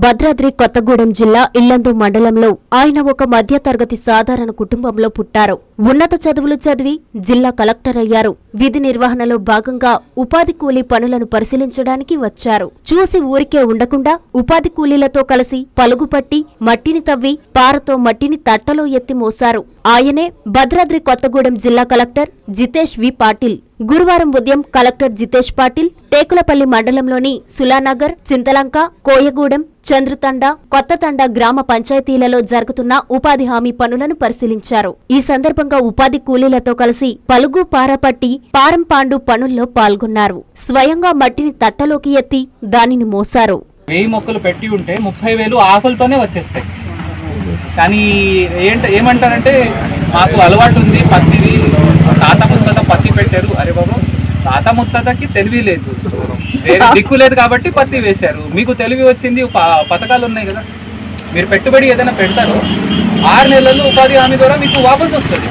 భద్రాద్రి కొత్తగూడెం జిల్లా ఇల్లందు మండలంలో ఆయన ఒక మధ్యతరగతి సాధారణ కుటుంబంలో పుట్టారు. ఉన్నత చదువులు చదివి జిల్లా కలెక్టర్ అయ్యారు. విధి నిర్వహణలో భాగంగా ఉపాధి కూలీ పనులను పరిశీలించడానికి వచ్చారు. చూసి ఊరికే ఉండకుండా ఉపాధి కూలీలతో కలిసి పలుగుపట్టి మట్టిని తవ్వి పారతో మట్టిని తట్టలో ఎత్తి మోశారు. ఆయనే భద్రాద్రి కొత్తగూడెం జిల్లా కలెక్టర్ జితేష్ వి పాటిల్. గురువారం ఉదయం కలెక్టర్ జితేష్ పాటిల్ టేకులపల్లి మండలంలోని సులానగర్, చింతలంక, కోయగూడెం, చంద్రుతండ, కొత్తతండ గ్రామ పంచాయతీలలో జరుగుతున్న ఉపాధి హామీ పనులను పరిశీలించారు. ఈ సందర్భంగా ఉపాధి కూలీలతో కలిసి పలుగు పారపట్టి పారంపాండు పనుల్లో పాల్గొన్నారు. స్వయంగా మట్టిని తట్టలోకి ఎత్తి దానిని మోశారు. 1000 మొక్కలు పెట్టి ఉంటే 30,000 ఆకులతోనే వచ్చేస్తాయి. కానీ ఏమంటారంటే మాకు అలవాటు ఉంది పత్తిది, తాత ముత్తాత పత్తి పెట్టారు. అరే బాబు, తాత ముత్తాతకి తెలివి లేదు, వేరే దిక్కు లేదు కాబట్టి పత్తి వేశారు. మీకు తెలివి వచ్చింది, పథకాలు ఉన్నాయి కదా, మీరు పెట్టుబడి ఏదైనా పెడతారు, 6 నెలల్లో ఉపాధి హామీ ద్వారా మీకు వాపసు వస్తుంది.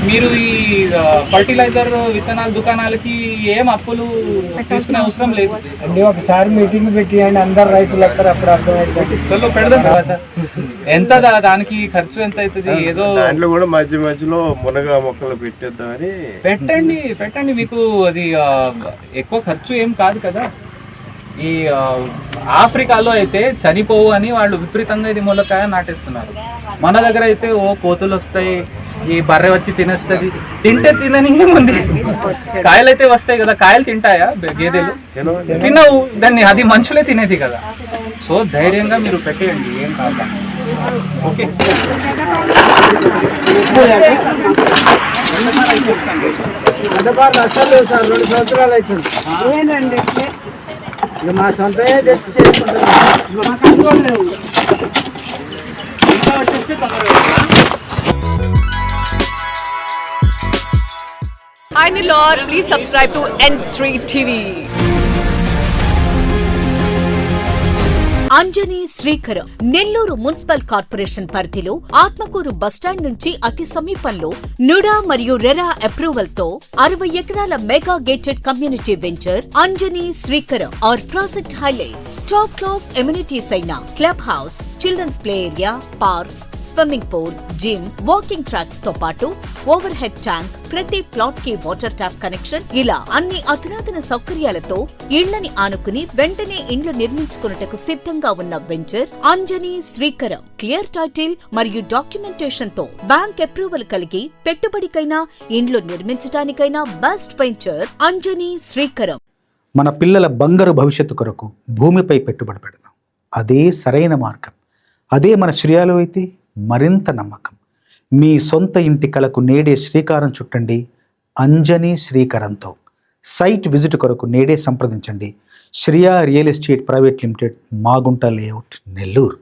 మీరు ఈ ఫర్టిలైజర్ విత్తనాల దుకాణాలకి ఏం అప్పులు తీసుకునే అవసరం లేదు. అంటే ఒకసారి మీటింగ్ పెట్టియండి, అందరు రైతులు వస్తారు, అప్పుడు అర్థమైంది. పెడదాం తర్వాత ఎంత దానికి ఖర్చు ఎంత అవుతుంది, ఏదో దాంట్లో కూడా మధ్యలో మునగ మొక్కలు పెట్టేద్దామని పెట్టండి. మీకు అది ఎక్కువ ఖర్చు ఏం కాదు కదా. ఈ ఆఫ్రికాలో అయితే చనిపోవు అని వాళ్ళు విపరీతంగా ఇది ములకాయ నాటేస్తున్నారు. మన దగ్గర అయితే కోతులు వస్తాయి, ఈ బర్రె వచ్చి తినేస్తుంది. తింటే తినని ఏముంది, కాయలు అయితే వస్తాయి కదా. కాయలు తింటాయా గేదెలు? తినవు దాన్ని, అది మనుషులే తినేది కదా. సో ధైర్యంగా మీరు పెట్టేయండి, ఏం కాదు. ఓకే, అసలు సార్ 2 సంవత్సరాలు అవుతుంది. ఇక మా సొంతమే తెచ్చి చేసుకుంటాం. Hi Nilor, please subscribe to N3 TV. Anjani Srikaram Nellore municipal corporation పరిధిలో ఆత్మకూరు బస్టాండ్ నుంచి అతి సమీపంలో నుడా మరియు రెరా అప్రూవల్ తో 60 ఎకరాల mega gated community venture Anjani Srikaram. Our project highlights top class amenities అయిన club house, children's play area, parks, swimming pool, gym, walking tracks తో పాటు ఓవర్ హెడ్ ట్యాంక్, ప్రతి ప్లాట్ కి వాటర్ ట్యాప్ కనెక్షన్, ఇలా అన్ని అధునాతన సౌకర్యాలతో ఇళ్లని ఆనుకుని వెంటనే ఇండ్లు నిర్మించుకున్నటకు సిద్ధంగా ఉన్న venture Anjani Srikaram. Clear title మరియు డాక్యుమెంటేషన్ తో బ్యాంక్ అప్రూవల్ కలిగి పెట్టుబడికైనా ఇండ్లు నిర్మించడానికైనా బెస్ట్ వెంచర్ అంజనీ శ్రీకరం. మన పిల్లల బంగారు భవిష్యత్తు కొరకు భూమిపై పెట్టుబడి పెడదాం. అదే సరైన మార్గం. అదే మన శ్రేయాలు అయితే మరింత నమ్మకం. మీ సొంత ఇంటి కలకు నేడే శ్రీకారం చుట్టండి అంజనీ శ్రీకరంతో. సైట్ విజిట్ కొరకు నేడే సంప్రదించండి. Shriya real estate private limited, Magunta layout, Nellore.